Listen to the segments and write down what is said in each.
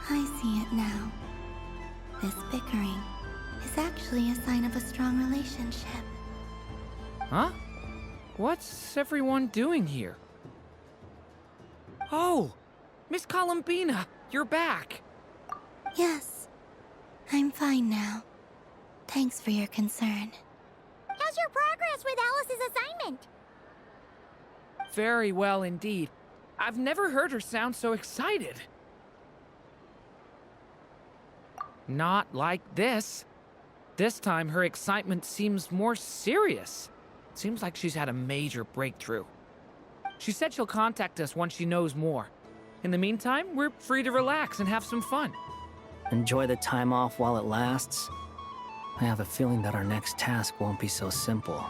I see it now. This bickering is actually a sign of a strong relationship. Huh? What's everyone doing here? Oh! Miss Columbina, you're back! Yes, I'm fine now. Thanks for your concern. How's your progress with Alice's assignment? Very well indeed. I've never heard her sound so excited. Not like this. This time, her excitement seems more serious. Seems like she's had a major breakthrough. She said she'll contact us once she knows more. In the meantime, we're free to relax and have some fun. Enjoy the time off while it lasts. I have a feeling that our next task won't be so simple.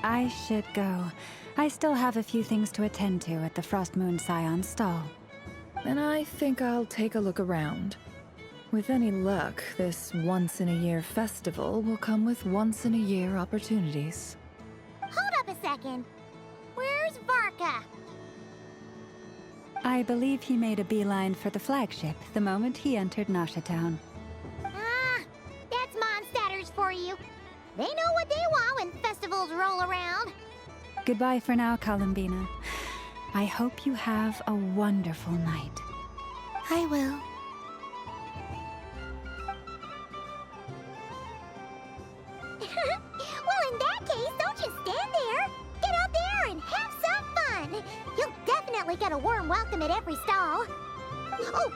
I should go. I still have a few things to attend to at the Frost Moon Scion's stall. And I think I'll take a look around. With any luck, this once-in-a-year festival will come with once-in-a-year opportunities. Hold up a second. Where's Varka? I believe he made a beeline for the flagship the moment he entered Nasha Town. Ah, that's Mondstadters for you. They know what they want when festivals roll around. Goodbye for now, Columbina. I hope you have a wonderful night. I will. Well, in that case, don't just stand there. Get out there and have some fun. You'll definitely get a warm welcome at every stall. Oh,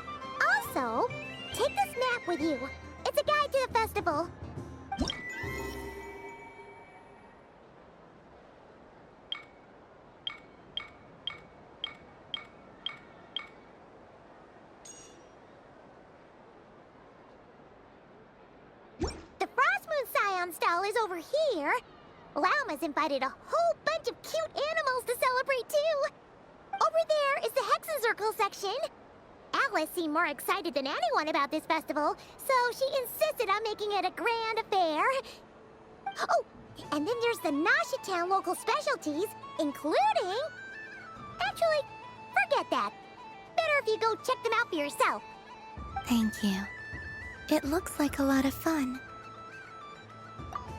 also, take this map with you. It's a guide to the festival. The Frost Moon Scion stall is over here. Lauma's invited a whole bunch of cute animals to celebrate too. Over there is the Hexen section. Alice seemed more excited than anyone about this festival, so she insisted on making it a grand affair. Oh, and then there's the Nasha Town local specialties, including... Actually, forget that. Better if you go check them out for yourself. Thank you. It looks like a lot of fun.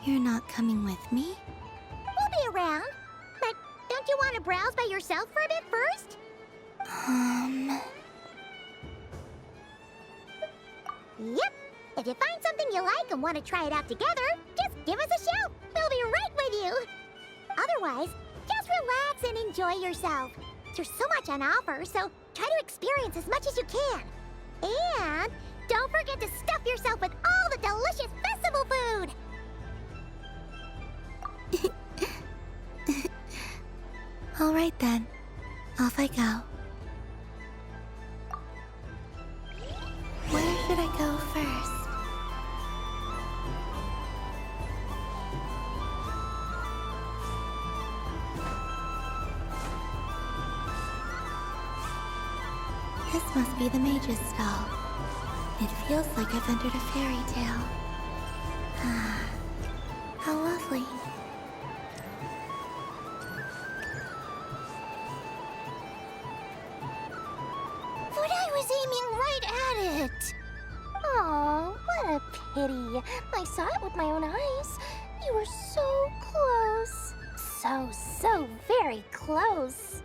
You're not coming with me? We'll be around. But don't you want to browse by yourself for a bit first? Yep. If you find something you like and want to try it out together, just give us a shout. We'll be right with you. Otherwise, just relax and enjoy yourself. There's so much on offer, so try to experience as much as you can. And don't forget to stuff yourself with all the delicious festival food. All right then. Off I go. Where should I go first? This must be the mage's stall. It feels like I've entered a fairy tale. Ah, how lovely. But I was aiming right at it. Aw, what a pity. I saw it with my own eyes. You were so close. So very close.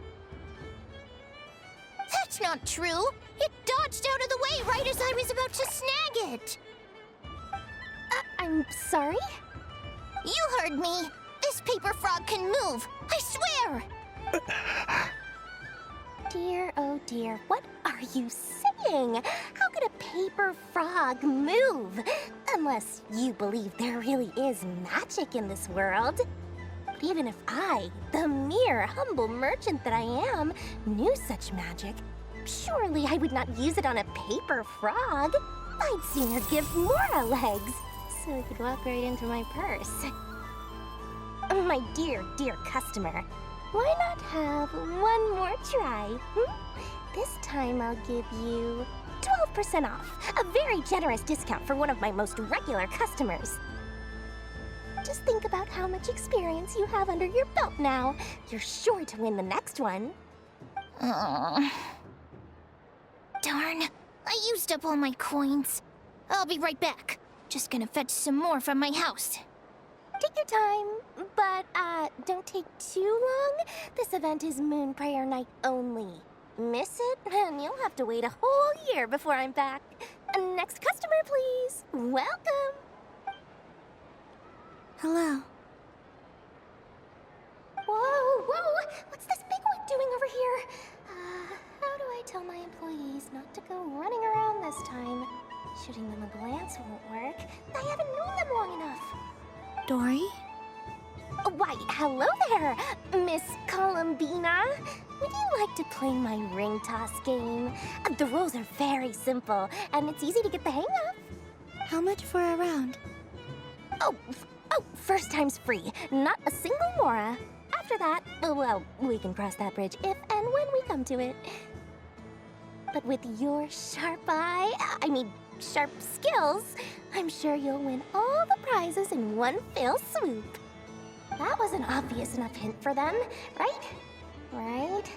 That's not true. It dodged out of the way right as I was about to snag it. I'm sorry? You heard me. This paper frog can move. I swear. Dear, oh dear, what are you saying? How could a paper frog move? Unless you believe there really is magic in this world. But even if I, the mere humble merchant that I am, knew such magic, surely I would not use it on a paper frog. I'd sooner give Mora legs, so it could walk right into my purse. My dear, dear customer, why not have one more try? This time I'll give you 12% off, a very generous discount for one of my most regular customers. Just think about how much experience you have under your belt now. You're sure to win the next one. Darn. I used up all my coins. I'll be right back. Just gonna fetch some more from my house. Take your time, but don't take too long. This event is Moon Prayer Night only. Miss it, and you'll have to wait a whole year before I'm back. Next customer, please. Welcome. Hello. Whoa! What's this big one doing over here? How do I tell my employees not to go running around this time? Shooting them a glance won't work. I haven't known them long enough. Dory? Why, hello there, Miss Columbina. Would you like to play my ring toss game? The rules are very simple, and it's easy to get the hang of. How much for a round? Oh, first time's free. Not a single mora. After that, well, we can cross that bridge if and when we come to it. But with your sharp sharp skills, I'm sure you'll win all the prizes in one fell swoop. That was an obvious enough hint for them, right? Right?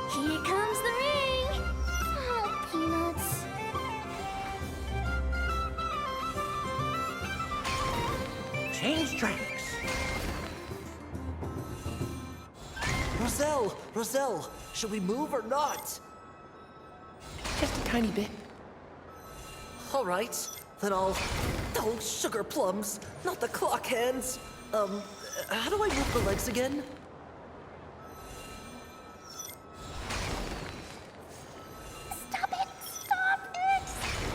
Here comes the ring! Oh, peanuts. Change tracks. Roselle, should we move or not? Just a tiny bit. All right, then I'll... Oh, sugar plums, not the clock hands. How do I move the legs again? Stop it!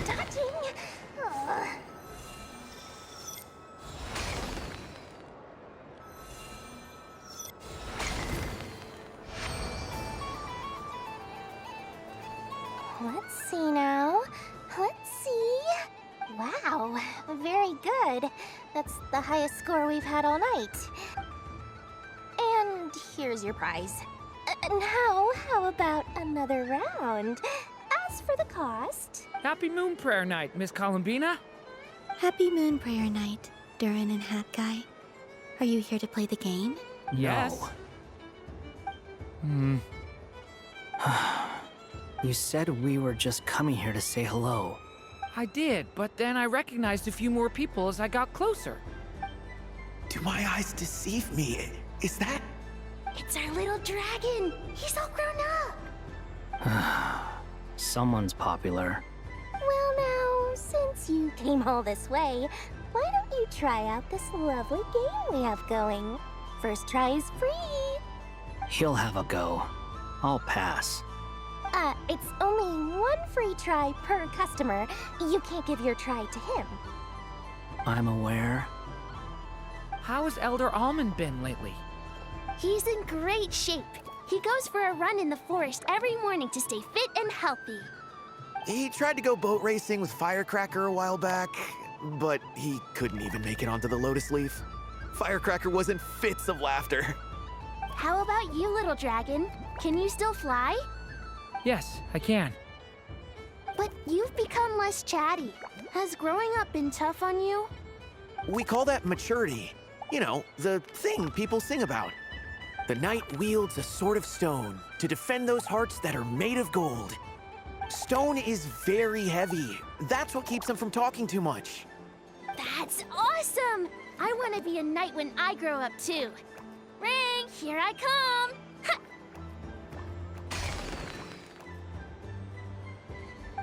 Dodging! Ugh. Let's see now. Let's see. Wow, very good. That's the highest score we've had all night. And here's your prize. Now, how about another round? As for the cost... Happy Moon Prayer Night, Miss Columbina. Happy Moon Prayer Night, Durin and Hat Guy. Are you here to play the game? Yes. No. You said we were just coming here to say hello. I did, but then I recognized a few more people as I got closer. Do my eyes deceive me? Is that... It's our little dragon! He's all grown up! Someone's popular. Well now, since you came all this way, why don't you try out this lovely game we have going? First try is free! He'll have a go. I'll pass. It's only one free try per customer. You can't give your try to him. I'm aware. How has Elder Almond been lately? He's in great shape. He goes for a run in the forest every morning to stay fit and healthy. He tried to go boat racing with Firecracker a while back, but he couldn't even make it onto the Lotus Leaf. Firecracker was in fits of laughter. How about you, little dragon? Can you still fly? Yes, I can. But you've become less chatty. Has growing up been tough on you? We call that maturity. You know, the thing people sing about. The knight wields a sword of stone to defend those hearts that are made of gold. Stone is very heavy. That's what keeps him from talking too much. That's awesome! I want to be a knight when I grow up too. Ring, here I come! Ha!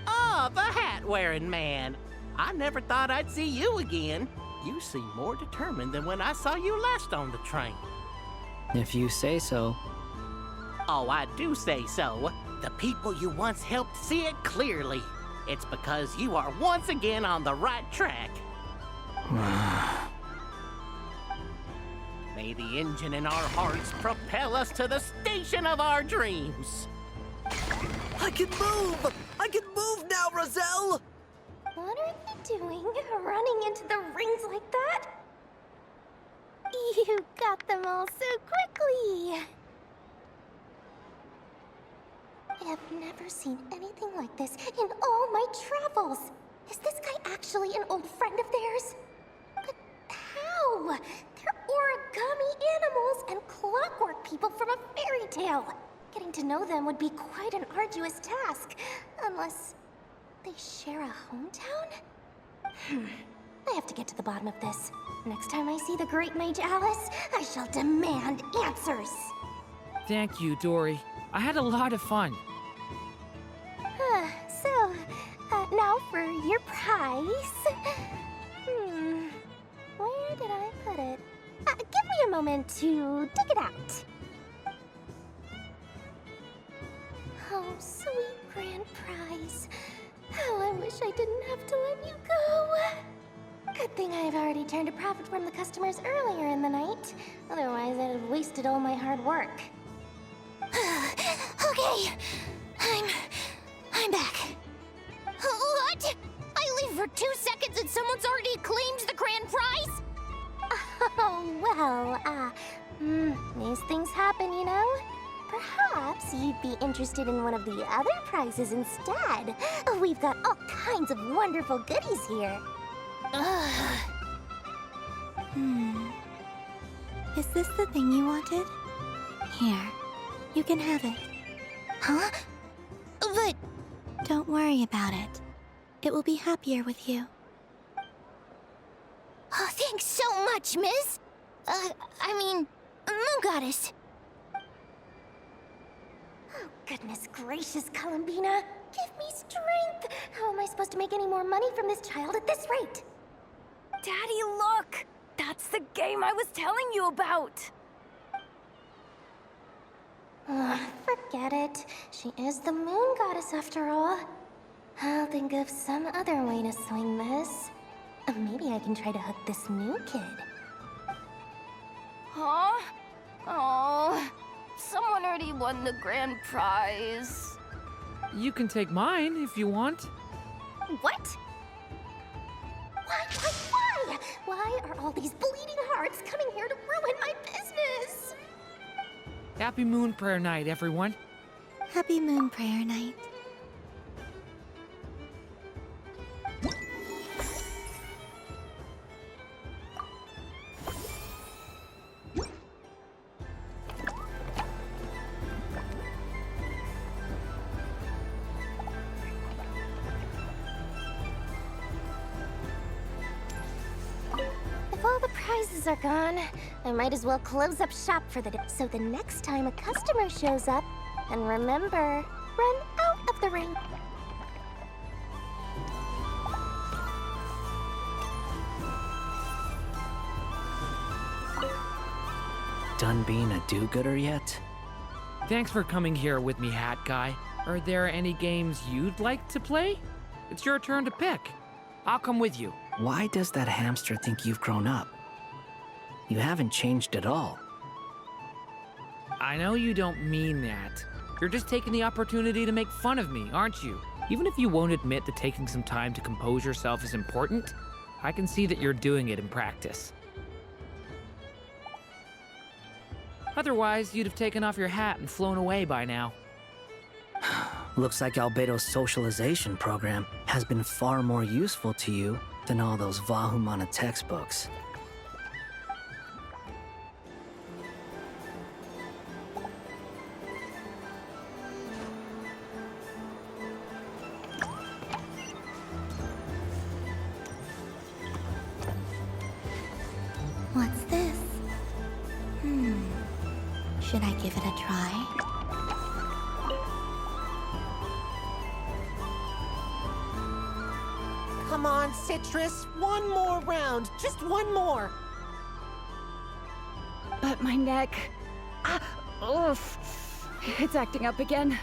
Oh, the hat-wearing man. I never thought I'd see you again. You seem more determined than when I saw you last on the train. If you say so. Oh, I do say so. The people you once helped see it clearly. It's because you are once again on the right track. May the engine in our hearts propel us to the station of our dreams. I can move! I can move now, Roselle! What are you doing, running into the rings like that? You got them all so quickly! I have never seen anything like this in all my travels. Is this guy actually an old friend of theirs? But how? They're origami animals and clockwork people from a fairy tale. Getting to know them would be quite an arduous task, unless they share a hometown? I have to get to the bottom of this. Next time I see the Great Mage Alice, I shall demand answers. Thank you, Dory. I had a lot of fun. Now for your prize. Where did I put it? Give me a moment to dig it out. Oh, sweet grand prize. How I wish I didn't have to let you go. Good thing I've already turned a profit from the customers earlier in the night. Otherwise, I'd have wasted all my hard work. Okay, I'm back. What? I leave for 2 seconds and someone's already claimed the grand prize? Oh, well, these things happen, you know? Perhaps you'd be interested in one of the other prizes instead. We've got all kinds of wonderful goodies here. Is this the thing you wanted? Here, you can have it. Huh? But... Don't worry about it. It will be happier with you. Oh, thanks so much, Miss. Moon Goddess. Oh, goodness gracious, Columbina. Give me strength. How am I supposed to make any more money from this child at this rate? Daddy, look! That's the game I was telling you about! Forget it. She is the moon goddess after all. I'll think of some other way to swing this. Maybe I can try to hook this new kid. Huh? Oh, someone already won the grand prize. You can take mine if you want. What? Why? Why are all these bleeding hearts coming here to ruin my business? Happy Moon Prayer Night, everyone. Happy Moon Prayer Night. If all the prizes are gone, I might as well close up shop for the day. So the next time a customer shows up, and remember, run out of the ring. Done being a do-gooder yet? Thanks for coming here with me, Hat Guy. Are there any games you'd like to play? It's your turn to pick. I'll come with you. Why does that hamster think you've grown up? You haven't changed at all. I know you don't mean that. You're just taking the opportunity to make fun of me, aren't you? Even if you won't admit that taking some time to compose yourself is important, I can see that you're doing it in practice. Otherwise, you'd have taken off your hat and flown away by now. Looks like Albedo's socialization program has been far more useful to you than all those Vahumana textbooks. What's this? Should I give it a try? Come on, Citrus. One more round. Just one more. But my neck... oof. It's acting up again.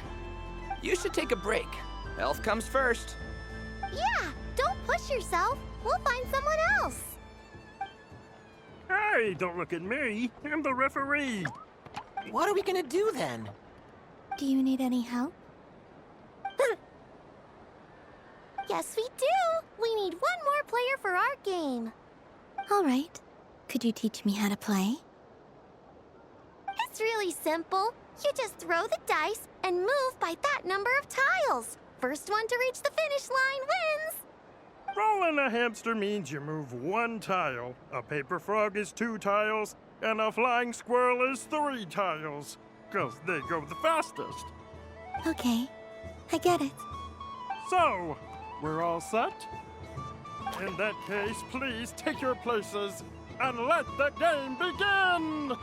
You should take a break. Health comes first. Yeah, don't push yourself. We'll find someone else. Hey, don't look at me. I'm the referee. What are we gonna do then? Do you need any help? Yes, we do. We need one more player for our game. All right. Could you teach me how to play? It's really simple. You just throw the dice and move by that number of tiles. First one to reach the finish line wins. Rolling a hamster means you move one tile. A paper frog is 2 tiles, and a flying squirrel is 3 tiles. 'Cause they go the fastest. Okay, I get it. So, we're all set? In that case, please take your places and let the game begin!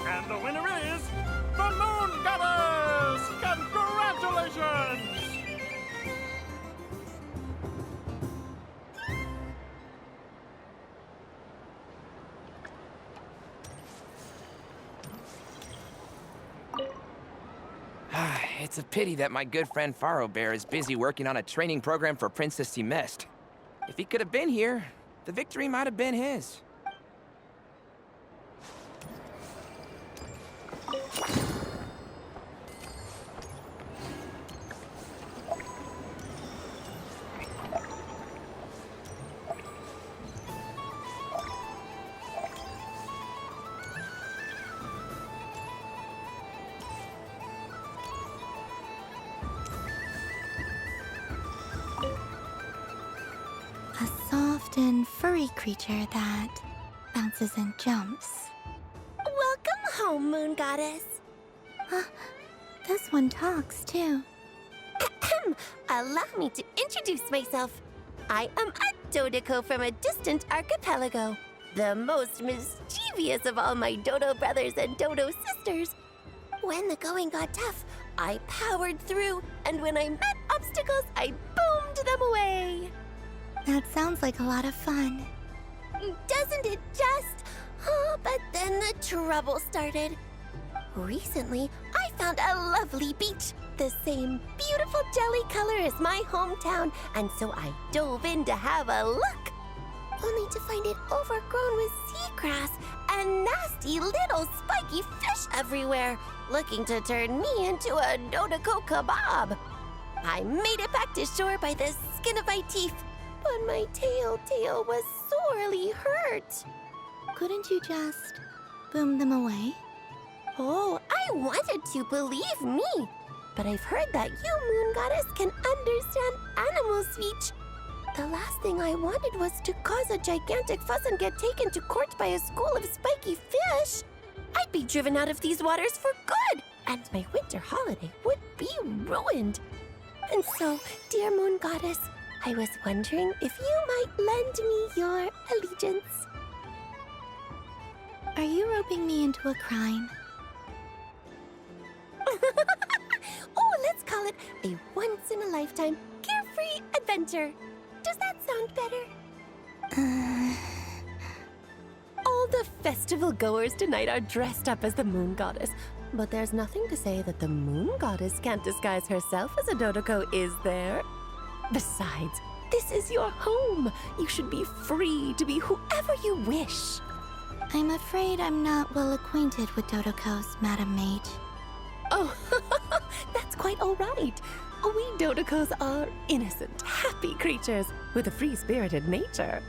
And the winner is the Moon Goddess! Congratulations! It's a pity that my good friend Faro Bear is busy working on a training program for Princess Mist. If he could have been here, the victory might have been his. A soft and furry creature that bounces and jumps. Welcome home, Moon Goddess. This one talks too. Allow me to introduce myself. I am a Dodoco from a distant archipelago, the most mischievous of all my Dodo brothers and Dodo sisters. When the going got tough, I powered through, and when I met obstacles, I boomed them away. That sounds like a lot of fun. Doesn't it just? Oh, but then the trouble started. Recently, I found a lovely beach, the same beautiful jelly color as my hometown, and so I dove in to have a look. Only to find it overgrown with seagrass and nasty little spiky fish everywhere, looking to turn me into a Dodoco kebab. I made it back to shore by the skin of my teeth, but my tail was sorely hurt. Couldn't you just boom them away? Oh, I wanted to, believe me. But I've heard that you, Moon Goddess, can understand animal speech. The last thing I wanted was to cause a gigantic fuss and get taken to court by a school of spiky fish. I'd be driven out of these waters for good, and my winter holiday would be ruined. And so, dear Moon Goddess, I was wondering if you might lend me your allegiance. Are you roping me into a crime? Oh, let's call it a once-in-a-lifetime carefree adventure. Does that sound better? All the festival goers tonight are dressed up as the Moon Goddess, but there's nothing to say that the Moon Goddess can't disguise herself as a Dodoco, is there? Besides, this is your home. You should be free to be whoever you wish. I'm afraid I'm not well acquainted with Dodocos, Madam Mage. Oh, that's quite all right. We Dodocos are innocent, happy creatures with a free-spirited nature.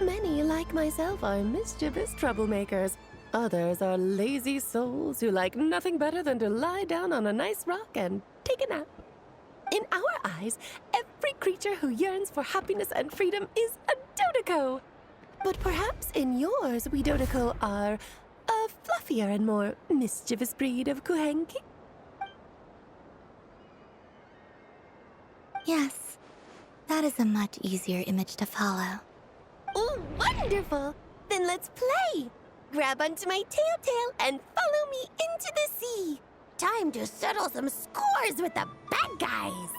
Many, like myself, are mischievous troublemakers. Others are lazy souls who like nothing better than to lie down on a nice rock and take a nap. In our eyes, every creature who yearns for happiness and freedom is a Dodoco. But perhaps in yours, we Dodoco are a fluffier and more mischievous breed of Kuhenki. Yes, that is a much easier image to follow. Oh, wonderful! Then let's play! Grab onto my tail and follow me into the sea! Time to settle some scores with the bad guys!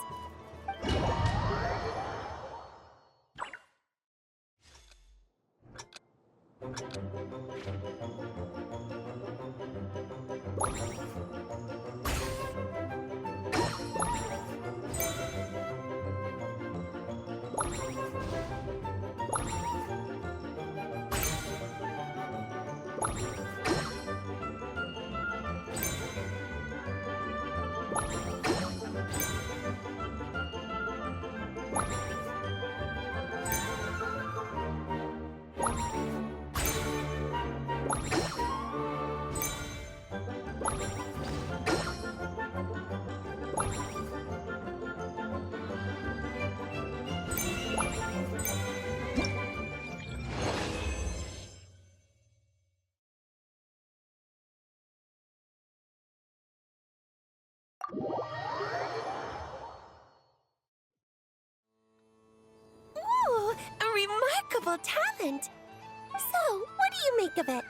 Ooh, a remarkable talent! So, what do you make of it?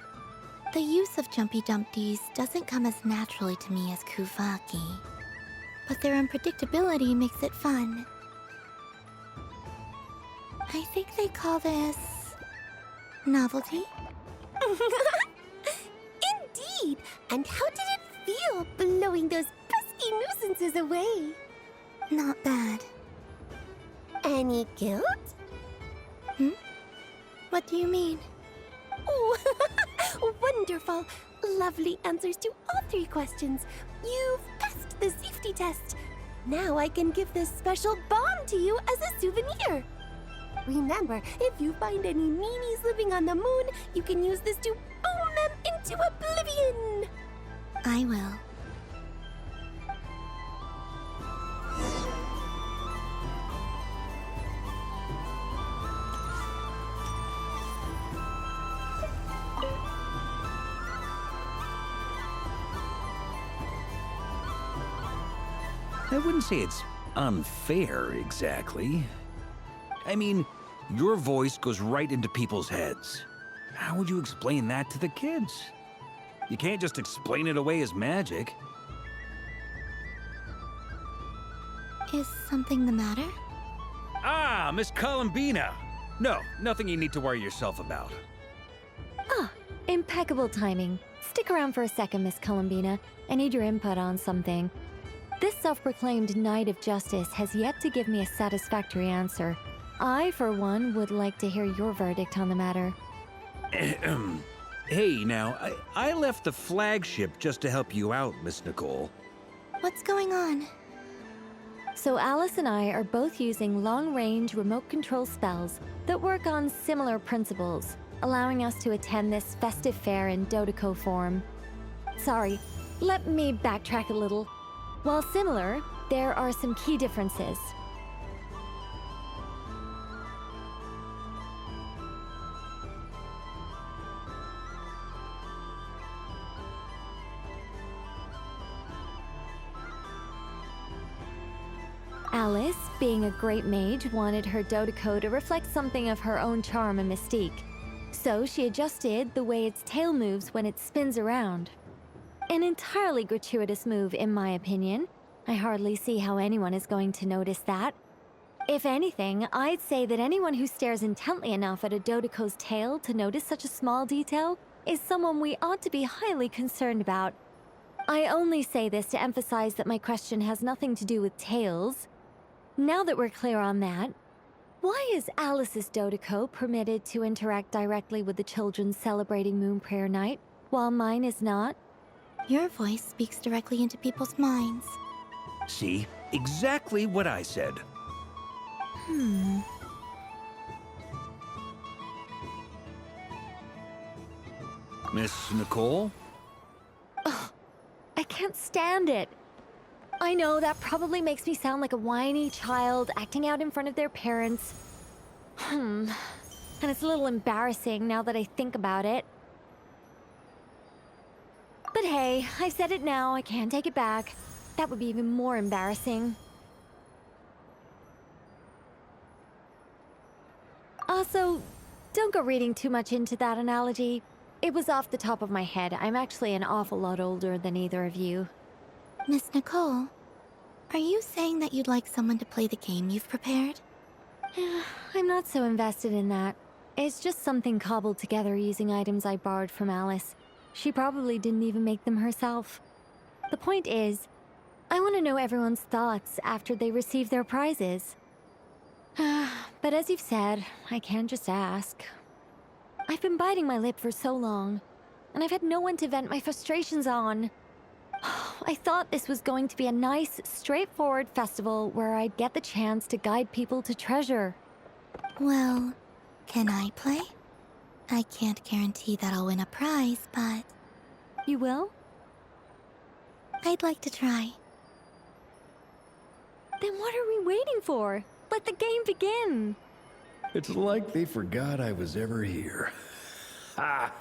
The use of Jumpy Dumpties doesn't come as naturally to me as Kuvaki, but their unpredictability makes it fun. I think they call this... novelty? Indeed! And how did it feel blowing those pesky nuisances away? Not bad. Any guilt? What do you mean? Oh, wonderful! Lovely answers to all 3 questions. You've passed the safety test. Now I can give this special bomb to you as a souvenir. Remember, if you find any meanies living on the moon, you can use this to boom them into oblivion. I will. I wouldn't say it's unfair, exactly. I mean, your voice goes right into people's heads. How would you explain that to the kids? You can't just explain it away as magic. Is something the matter? Ah, Miss Columbina! No, nothing you need to worry yourself about. Ah, impeccable timing. Stick around for a second, Miss Columbina. I need your input on something. This self-proclaimed Knight of Justice has yet to give me a satisfactory answer. I, for one, would like to hear your verdict on the matter. Hey, now, I left the flagship just to help you out, Miss Nicole. What's going on? So Alice and I are both using long-range remote control spells that work on similar principles, allowing us to attend this festive fair in Dodeco form. Sorry, let me backtrack a little. While similar, there are some key differences. Alice, being a great mage, wanted her Dodeco to reflect something of her own charm and mystique. So she adjusted the way its tail moves when it spins around. An entirely gratuitous move, in my opinion. I hardly see how anyone is going to notice that. If anything, I'd say that anyone who stares intently enough at a Dodeco's tail to notice such a small detail is someone we ought to be highly concerned about. I only say this to emphasize that my question has nothing to do with tails. Now that we're clear on that, why is Alice's Dodeco permitted to interact directly with the children celebrating Moon Prayer Night, while mine is not? Your voice speaks directly into people's minds. See? Exactly what I said. Miss Nicole? Ugh, I can't stand it. I know that probably makes me sound like a whiny child acting out in front of their parents. And it's a little embarrassing now that I think about it. But hey, I said it now, I can't take it back. That would be even more embarrassing. Also, don't go reading too much into that analogy. It was off the top of my head. I'm actually an awful lot older than either of you. Miss Nicole, are you saying that you'd like someone to play the game you've prepared? I'm not so invested in that. It's just something cobbled together using items I borrowed from Alice. She probably didn't even make them herself. The point is, I want to know everyone's thoughts after they receive their prizes. But as you've said, I can't just ask. I've been biting my lip for so long, and I've had no one to vent my frustrations on. I thought this was going to be a nice, straightforward festival where I'd get the chance to guide people to treasure. Well, can I play? I can't guarantee that I'll win a prize, but... You will? I'd like to try. Then what are we waiting for? Let the game begin! It's like they forgot I was ever here. Ha!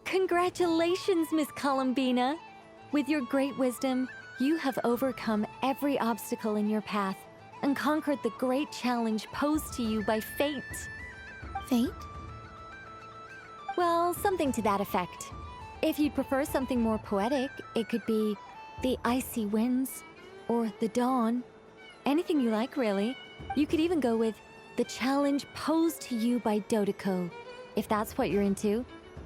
Congratulations, Miss Columbina! With your great wisdom, you have overcome every obstacle in your path and conquered the great challenge posed to you by fate. Fate? Well, something to that effect. If you'd prefer something more poetic, it could be the icy winds or the dawn. Anything you like, really. You could even go with the challenge posed to you by Dodeko, if that's what you're into.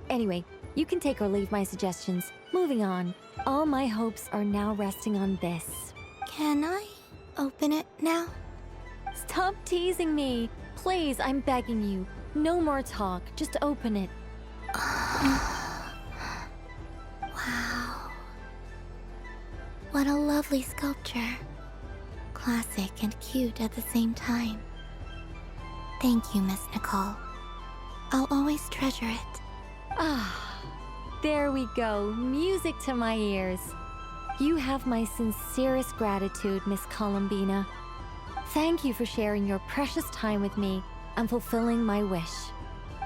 Anyway, you can take or leave my suggestions. Moving on. All my hopes are now resting on this. Can I open it now? Stop teasing me. Please, I'm begging you. No more talk. Just open it. Wow. What a lovely sculpture. Classic and cute at the same time. Thank you, Miss Nicole. I'll always treasure it. Ah, there we go. Music to my ears. You have my sincerest gratitude, Miss Columbina. Thank you for sharing your precious time with me and fulfilling my wish.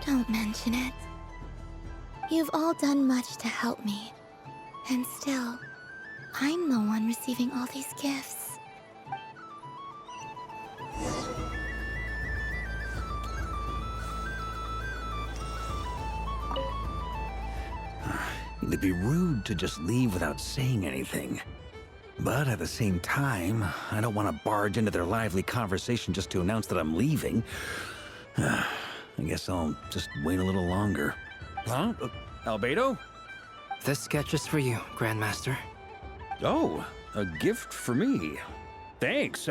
Don't mention it. You've all done much to help me. And still, I'm the one receiving all these gifts. It'd be rude to just leave without saying anything. But at the same time, I don't want to barge into their lively conversation just to announce that I'm leaving. I guess I'll just wait a little longer. Huh? Albedo? This sketch is for you, Grandmaster. Oh, a gift for me. Thanks.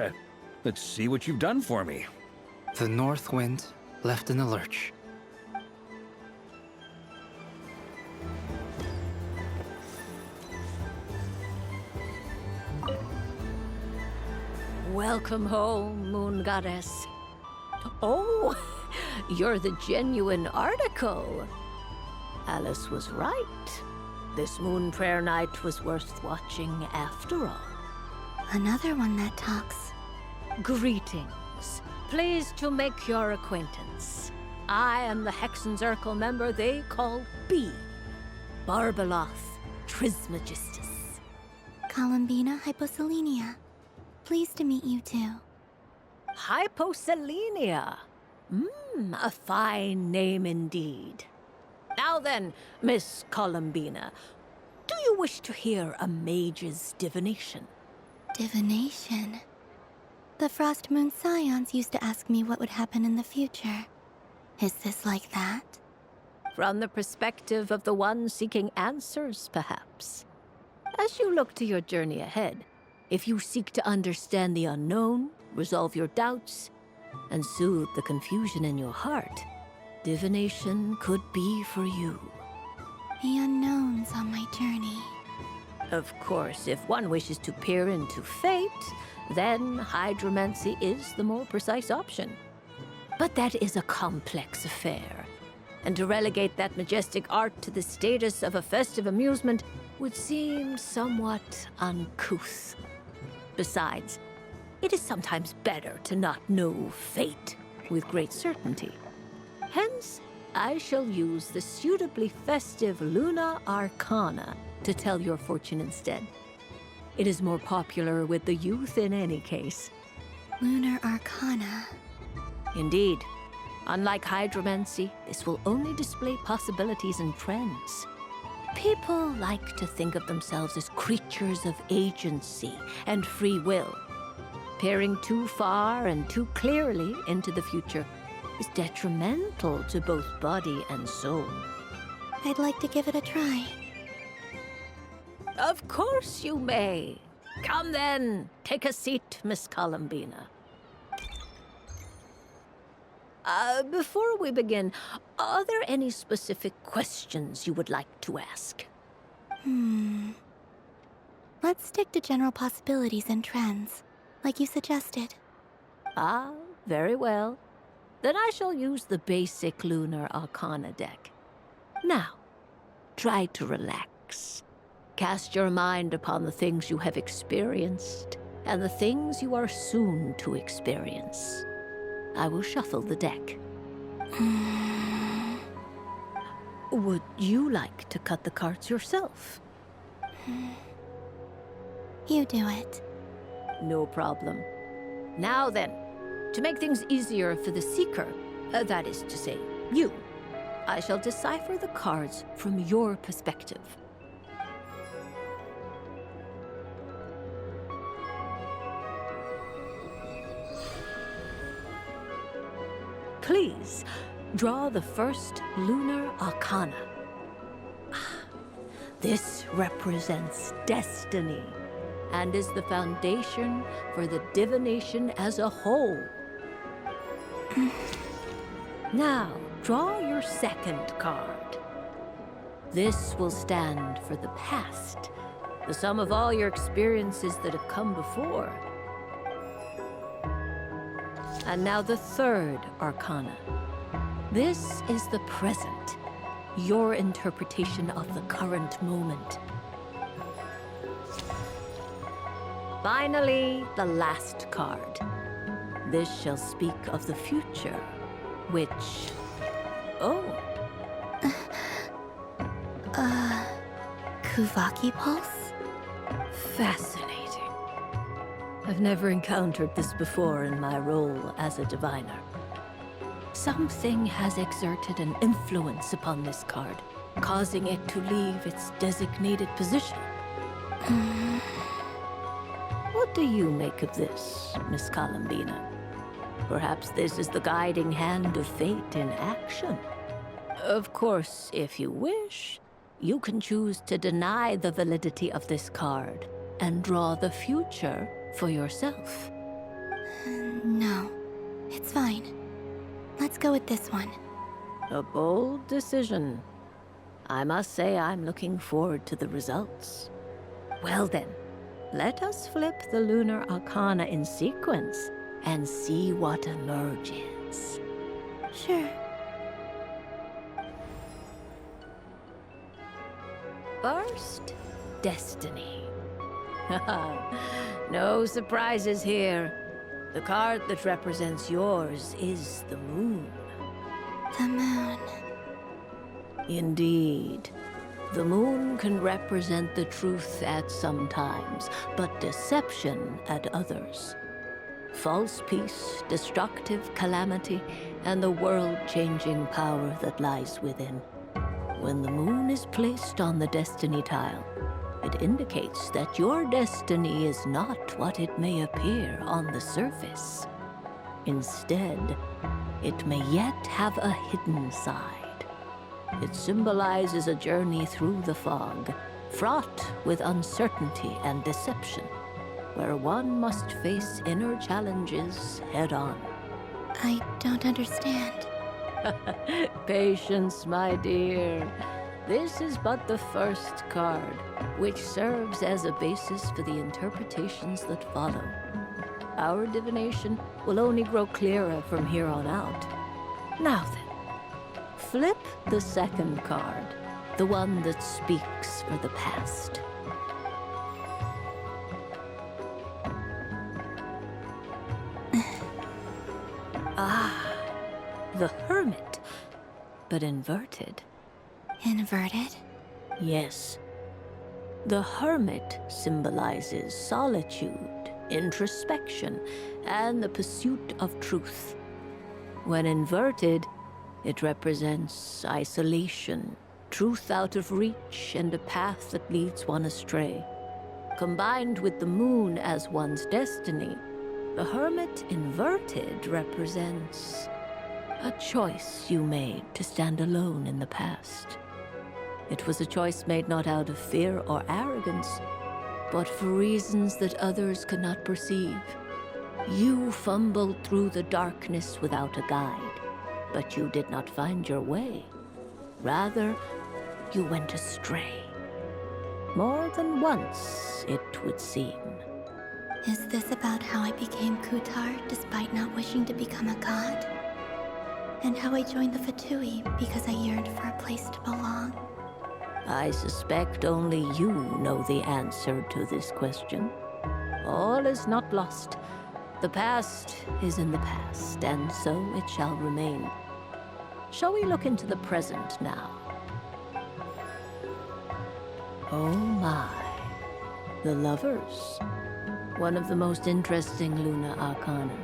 Let's see what you've done for me. The North Wind left in a lurch. Welcome home, Moon Goddess. Oh, you're the genuine article. Alice was right. This moon prayer night was worth watching after all. Another one that talks. Greetings. Pleased to make your acquaintance. I am the Hexenzirkel member they call B. Barbeloth Trismegistus. Columbina Hyposelenia. Pleased to meet you too. Hyposelenia. A fine name indeed. Now then, Miss Columbina, do you wish to hear a mage's divination? Divination? The Frost Moon Scions used to ask me what would happen in the future. Is this like that? From the perspective of the one seeking answers, perhaps. As you look to your journey ahead, if you seek to understand the unknown, resolve your doubts, and soothe the confusion in your heart, divination could be for you. The unknowns on my journey. Of course, if one wishes to peer into fate, then hydromancy is the more precise option. But that is a complex affair, and to relegate that majestic art to the status of a festive amusement would seem somewhat uncouth. Besides, it is sometimes better to not know fate with great certainty. Hence, I shall use the suitably festive Luna Arcana to tell your fortune instead. It is more popular with the youth in any case. Lunar Arcana. Indeed. Unlike hydromancy, this will only display possibilities and trends. People like to think of themselves as creatures of agency and free will. Peering too far and too clearly into the future is detrimental to both body and soul. I'd like to give it a try. Of course you may. Come then, take a seat, Miss Columbina. Before we begin, are there any specific questions you would like to ask? Let's stick to general possibilities and trends, like you suggested. Ah, very well. Then I shall use the basic Lunar Arcana deck. Now, try to relax. Cast your mind upon the things you have experienced and the things you are soon to experience. I will shuffle the deck. Would you like to cut the cards yourself? You do it. No problem. Now then, to make things easier for the seeker, that is to say, you, I shall decipher the cards from your perspective. Please, draw the first Lunar Arcana. This represents destiny and is the foundation for the divination as a whole. Now, draw your second card. This will stand for the past, the sum of all your experiences that have come before. And now the third Arcana. This is the present, your interpretation of the current moment. Finally, the last card. This shall speak of the future, which... Oh. Kuvaki Pulse? Fascinating. I've never encountered this before in my role as a diviner. Something has exerted an influence upon this card, causing it to leave its designated position. What do you make of this, Miss Columbina? Perhaps this is the guiding hand of fate in action. Of course, if you wish, you can choose to deny the validity of this card and draw the future for yourself. No, it's fine. Let's go with this one. A bold decision. I must say I'm looking forward to the results. Well then, Let us flip the lunar arcana in sequence and see what emerges. Sure. First, destiny. No surprises here. The card that represents yours is the moon. The moon. Indeed. The moon can represent the truth at some times, but deception at others. False peace, destructive calamity, and the world-changing power that lies within. When the moon is placed on the destiny tile, it indicates that your destiny is not what it may appear on the surface. Instead, it may yet have a hidden side. It symbolizes a journey through the fog, fraught with uncertainty and deception, where one must face inner challenges head-on. I don't understand. Patience, my dear. This is but the first card, which serves as a basis for the interpretations that follow. Our divination will only grow clearer from here on out. Now then, flip the second card, the one that speaks for the past. The Hermit, but inverted. Inverted? Yes. The Hermit symbolizes solitude, introspection, and the pursuit of truth. When inverted, it represents isolation, truth out of reach, and a path that leads one astray. Combined with the moon as one's destiny, the Hermit inverted represents a choice you made to stand alone in the past. It was a choice made not out of fear or arrogance, but for reasons that others could not perceive. You fumbled through the darkness without a guide, but you did not find your way. Rather, you went astray. More than once, it would seem. Is this about how I became Kutar despite not wishing to become a god? And how I joined the Fatui because I yearned for a place to belong? I suspect only you know the answer to this question. All is not lost. The past is in the past, and so it shall remain. Shall we look into the present now? Oh my. The Lovers. One of the most interesting Luna Arcana.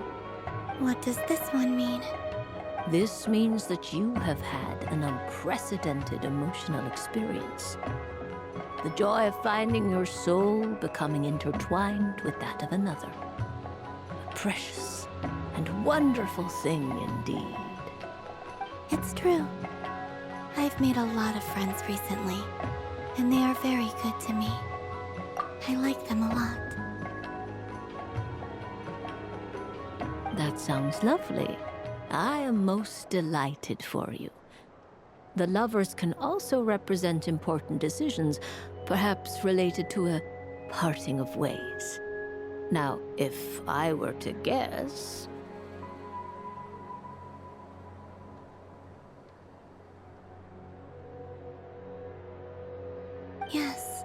What does this one mean? This means that you have had an unprecedented emotional experience. The joy of finding your soul becoming intertwined with that of another. A precious and wonderful thing indeed. It's true. I've made a lot of friends recently, and they are very good to me. I like them a lot. That sounds lovely. I am most delighted for you. The Lovers can also represent important decisions, perhaps related to a parting of ways. Now, if I were to guess... Yes.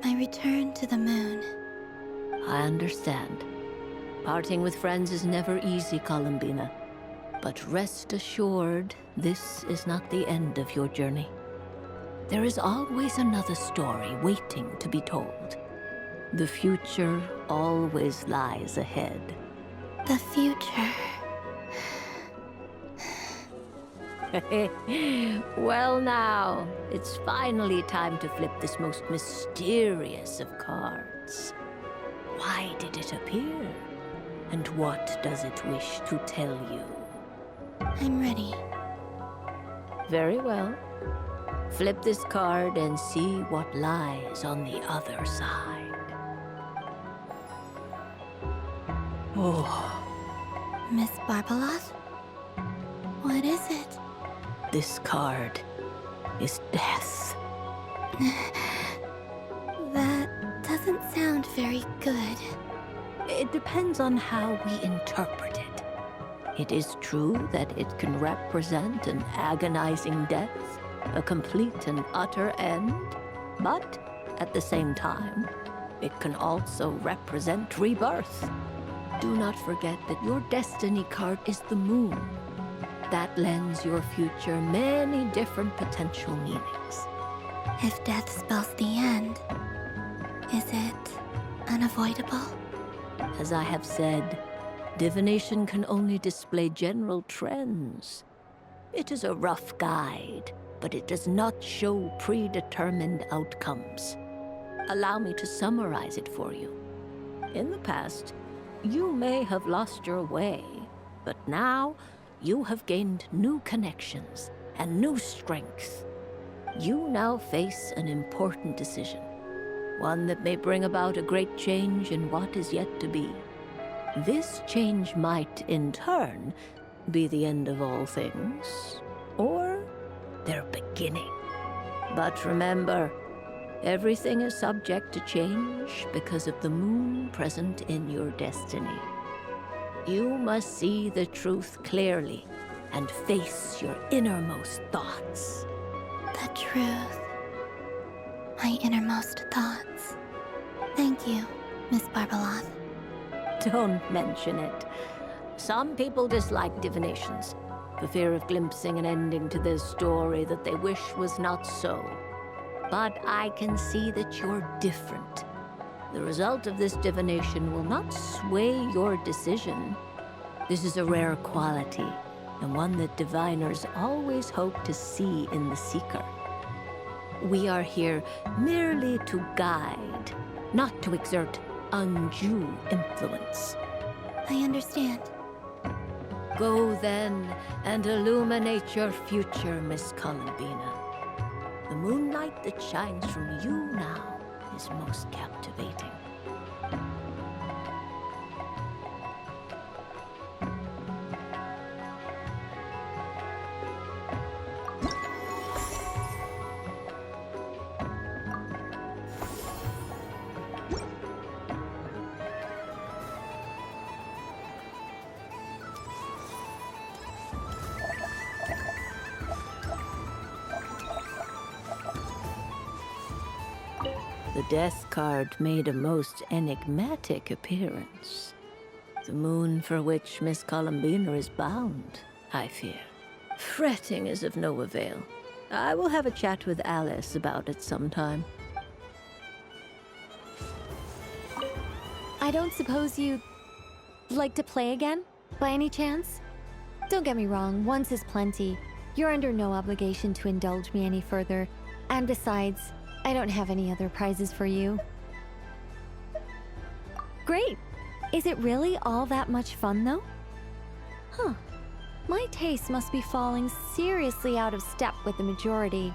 My return to the moon. I understand. Parting with friends is never easy, Columbina. But rest assured, this is not the end of your journey. There is always another story waiting to be told. The future always lies ahead. The future. Well now, it's finally time to flip this most mysterious of cards. Why did it appear? And what does it wish to tell you? I'm ready. Very well. Flip this card and see what lies on the other side. Oh. Miss Barbaloth? What is it? This card is death. That doesn't doesn't sound very good. It depends on how we interpret it. It is true that it can represent an agonizing death, a complete and utter end, but at the same time, it can also represent rebirth. Do not forget that your destiny card is the moon. That lends your future many different potential meanings. If death spells the end, is it unavoidable? As I have said, divination can only display general trends. It is a rough guide, but it does not show predetermined outcomes. Allow me to summarize it for you. In the past, you may have lost your way, but now you have gained new connections and new strength. You now face an important decision, one that may bring about a great change in what is yet to be. This change might, in turn, be the end of all things, or their beginning. But remember, everything is subject to change because of the moon present in your destiny. You must see the truth clearly and face your innermost thoughts. The truth. My innermost thoughts. Thank you, Miss Barbeloth. Don't mention it. Some people dislike divinations, for fear of glimpsing an ending to their story that they wish was not so. But I can see that you're different. The result of this divination will not sway your decision. This is a rare quality, and one that diviners always hope to see in the seeker. We are here merely to guide, not to exert undue influence. I understand. Go then and illuminate your future, Miss Columbina. The moonlight that shines from you now is most captivating. The death card made a most enigmatic appearance. The moon for which Miss Columbina is bound, I fear. Fretting is of no avail. I will have a chat with Alice about it sometime. I don't suppose you'd like to play again, by any chance? Don't get me wrong, once is plenty. You're under no obligation to indulge me any further. And besides, I don't have any other prizes for you. Great! Is it really all that much fun, though? Huh. My taste must be falling seriously out of step with the majority.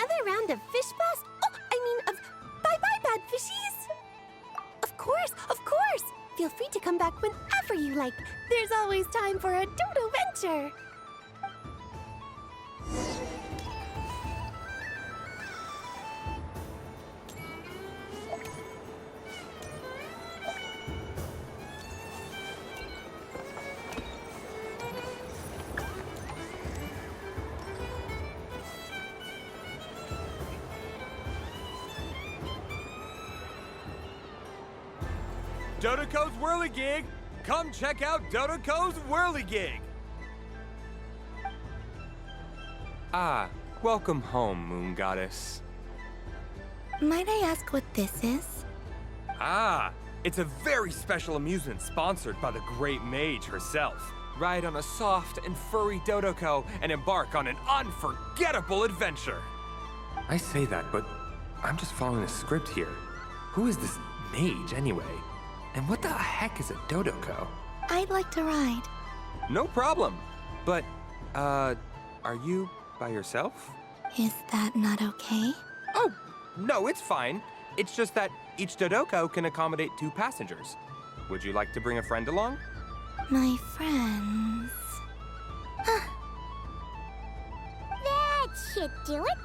Another round of fish blast? Oh, I mean of bye-bye, bad fishies! Of course, of course! Feel free to come back whenever you like. There's always time for a dodo venture. Dodoco's Whirligig! Come check out Dodoco's Whirligig! Ah, welcome home, Moon Goddess. Might I ask what this is? Ah, it's a very special amusement sponsored by the Great Mage herself. Ride on a soft and furry Dodoco and embark on an unforgettable adventure. I say that, but I'm just following a script here. Who is this mage, anyway? And what the heck is a Dodoco? I'd like to ride. No problem. But, are you by yourself? Is that not okay? Oh, no, it's fine. It's just that each Dodoco can accommodate 2 passengers. Would you like to bring a friend along? My friends... That should do it.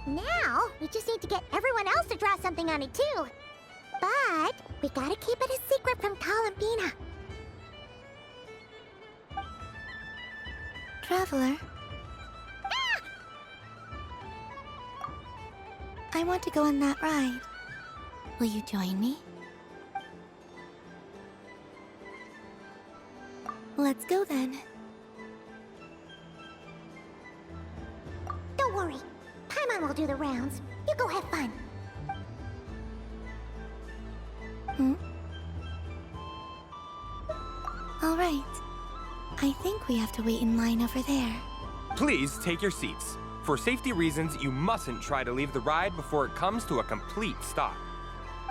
Now, we just need to get everyone else to draw something on it, too. But we gotta keep it a secret from Columbina. Traveler? I want to go on that ride. Will you join me? Let's go then. Don't worry. Paimon will do the rounds. You go have fun. All right. I think we have to wait in line over there. Please take your seats. For safety reasons, you mustn't try to leave the ride before it comes to a complete stop.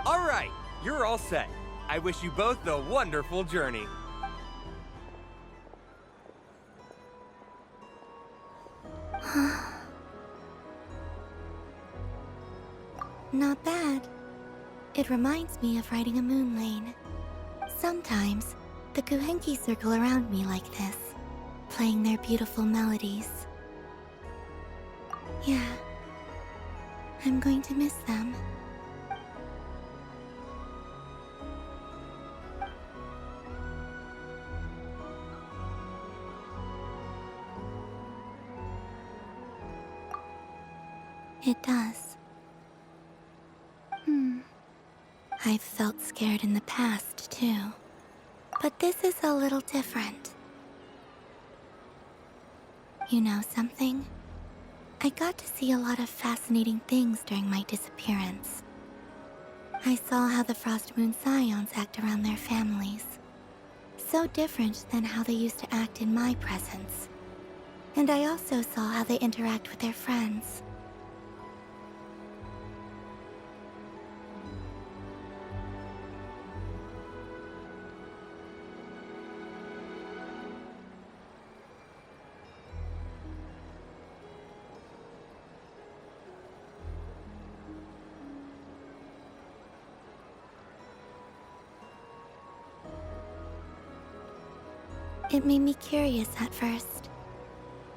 All right, you're all set. I wish you both a wonderful journey. Not bad. It reminds me of riding a moon lane. Sometimes, the Kuhenki circle around me like this, playing their beautiful melodies. Yeah, I'm going to miss them. It does. I've felt scared in the past, too. But this is a little different. You know something? I got to see a lot of fascinating things during my disappearance. I saw how the Frost Moon Scions act around their families. So different than how they used to act in my presence. And I also saw how they interact with their friends. It made me curious at first.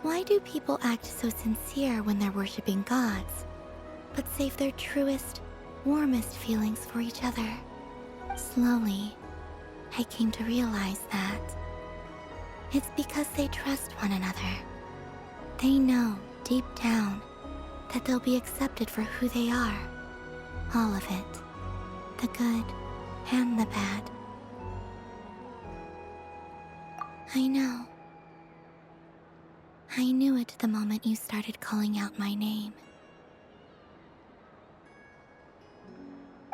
Why do people act so sincere when they're worshipping gods, but save their truest, warmest feelings for each other? Slowly, I came to realize that it's because they trust one another. They know, deep down, that they'll be accepted for who they are. All of it. The good and the bad. I know. I knew it the moment you started calling out my name.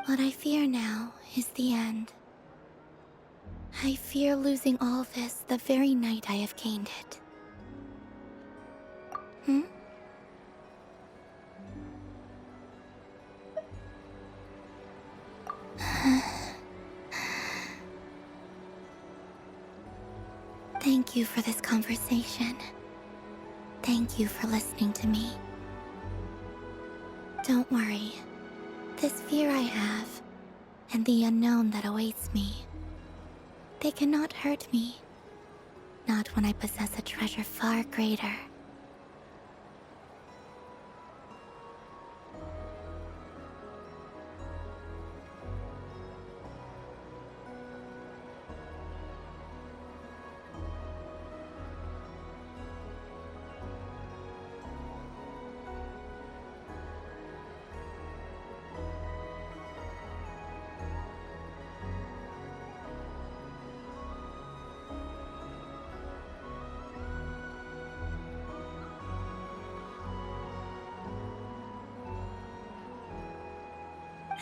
What I fear now is the end. I fear losing all this the very night I have gained it. Thank you for this conversation. Thank you for listening to me. Don't worry. This fear I have, and the unknown that awaits me, they cannot hurt me. Not when I possess a treasure far greater.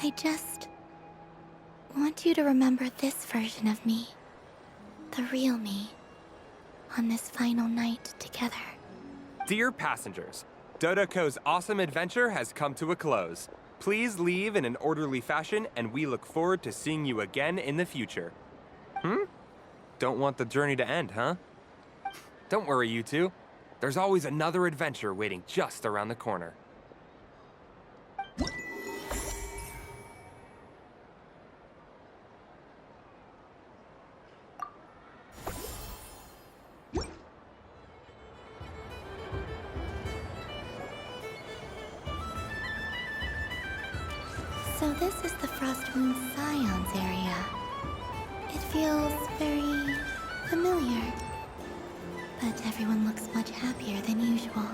I just want you to remember this version of me, the real me, on this final night together. Dear passengers, Dodoco's awesome adventure has come to a close. Please leave in an orderly fashion, and we look forward to seeing you again in the future. Don't want the journey to end, huh? Don't worry, you two. There's always another adventure waiting just around the corner. So this is the Frost Moon Scions area. It feels very familiar. But everyone looks much happier than usual.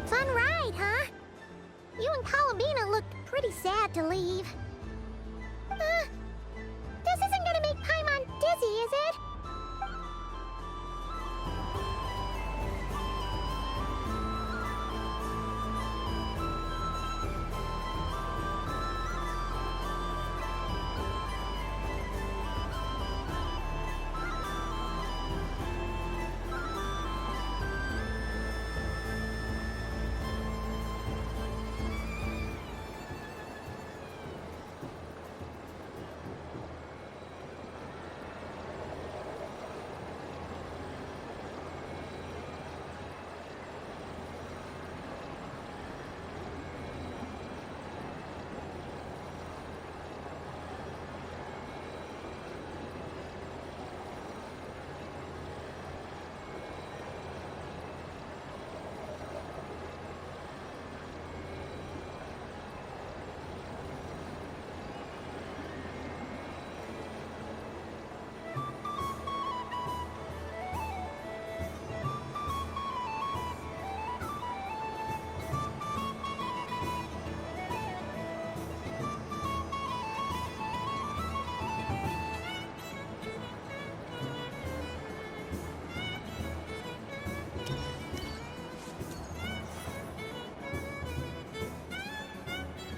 Fun ride, huh? You and Columbina looked pretty sad to leave. This isn't gonna make Paimon dizzy, is it?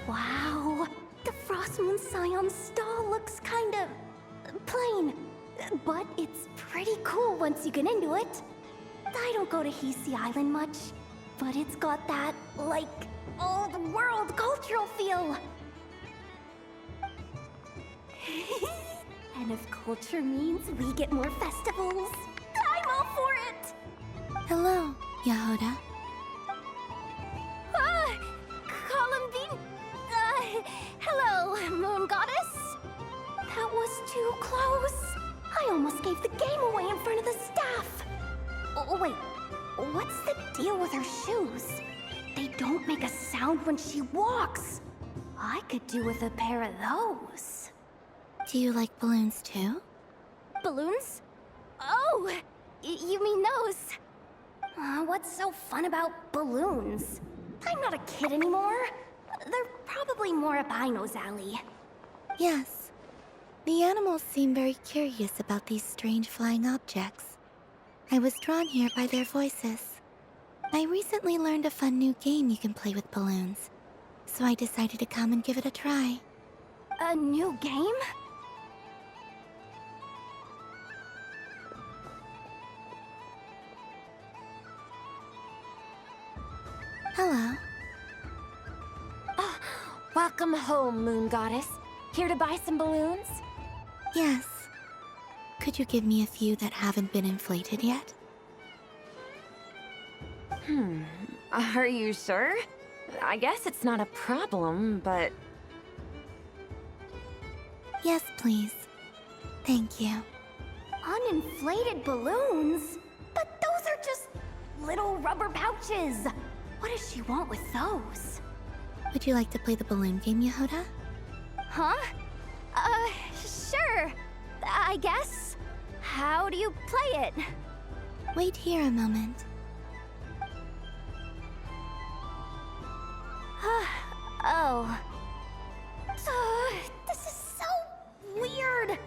Wow, the Frost Moon Scion stall looks kind of plain, but it's pretty cool once you get into it. I don't go to Hisi Island much, but it's got that, like, old world cultural feel. And if culture means we get more festivals, I'm all for it! Hello, Yahoda. Columbine... hello, Moon Goddess? That was too close. I almost gave the game away in front of the staff. Oh, wait. What's the deal with her shoes? They don't make a sound when she walks. I could do with a pair of those. Do you like balloons too? Balloons? Oh, you mean those? What's so fun about balloons? I'm not a kid anymore. They're probably more up Aino's alley. Yes. The animals seem very curious about these strange flying objects. I was drawn here by their voices. I recently learned a fun new game you can play with balloons, so I decided to come and give it a try. A new game? Hello. Welcome home, Moon Goddess. Here to buy some balloons? Yes. Could you give me a few that haven't been inflated yet? Are you sure? I guess it's not a problem, but... Yes, please. Thank you. Uninflated balloons? But those are just little rubber pouches. What does she want with those? Would you like to play the balloon game, Yehoda? Huh? Sure. I guess. How do you play it? Wait here a moment. Oh. This is so weird.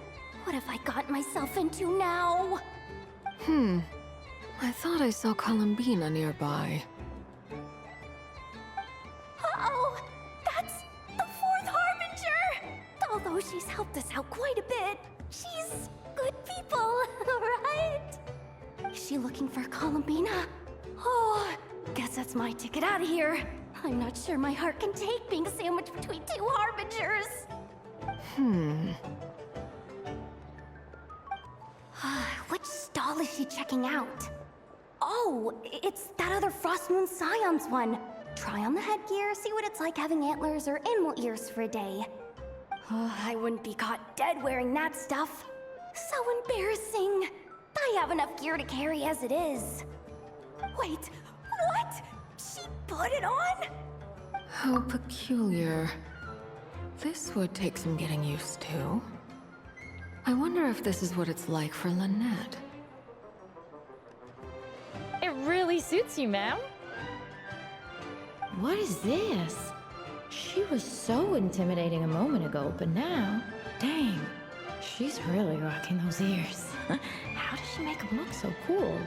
What have I got myself into now? I thought I saw Columbina nearby. Uh-oh! That's the fourth Harbinger! Although she's helped us out quite a bit, she's good people, right? Is she looking for Columbina? Oh, guess that's my ticket out of here. I'm not sure my heart can take being sandwiched between two Harbingers. Which stall is she checking out? Oh, it's that other Frost Moon Scions one. Try on the headgear, see what it's like having antlers or animal ears for a day. Oh, I wouldn't be caught dead wearing that stuff. So embarrassing. I have enough gear to carry as it is. Wait, what? She put it on? How peculiar. This would take some getting used to. I wonder if this is what it's like for Lynette. It really suits you, ma'am. What is this? She was so intimidating a moment ago, but now, dang, she's really rocking those ears. How does she make them look so cool?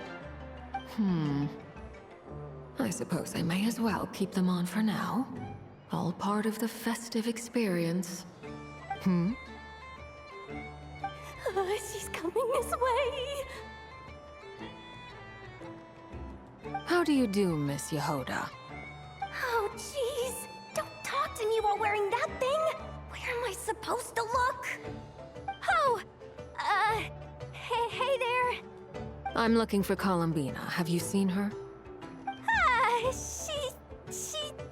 I suppose I may as well keep them on for now. All part of the festive experience. She's coming this way. How do you do, Miss Yehoda? Oh, jeez. Don't talk to me while wearing that thing. Where am I supposed to look? Oh, hey there. I'm looking for Columbina. Have you seen her?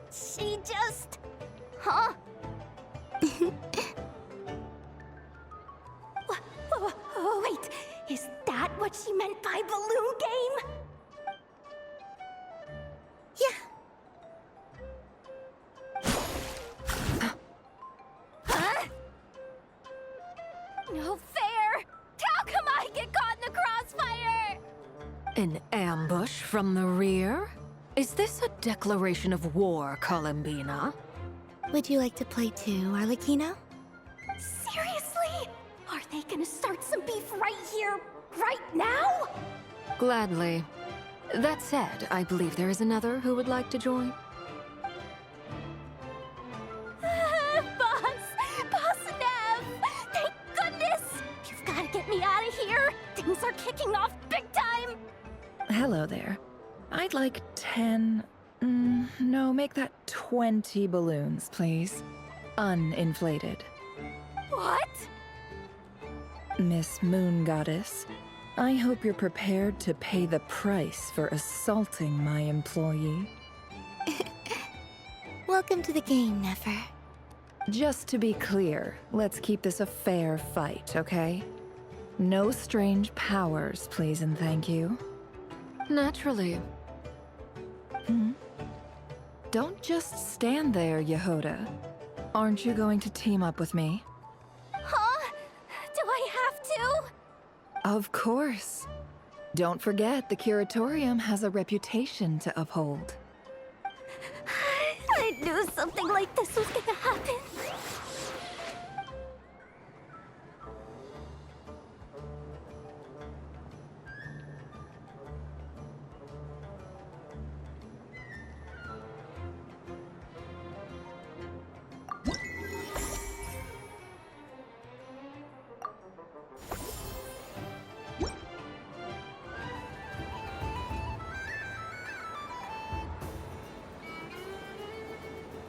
She just... Huh? Wait, is that what she meant by balloon game? Huh? No fair! How come I get caught in the crossfire? An ambush from the rear? Is this a declaration of war, Columbina? Would you like to play too, Arlecchino? Seriously? Are they gonna start some beef right here, right now? Gladly. That said, I believe there is another who would like to join. Boss Nev! Thank goodness! You've gotta get me out of here! Things are kicking off big time! Hello there. I'd like 10... no, make that 20 balloons, please. Uninflated. What? Miss Moon Goddess, I hope you're prepared to pay the price for assaulting my employee. Welcome to the game, Nefer. Just to be clear, let's keep this a fair fight, okay? No strange powers, please and thank you. Naturally. Don't just stand there, Yehoda. Aren't you going to team up with me? Huh? Do I have to? Of course. Don't forget, the Curatorium has a reputation to uphold. I knew something like this was gonna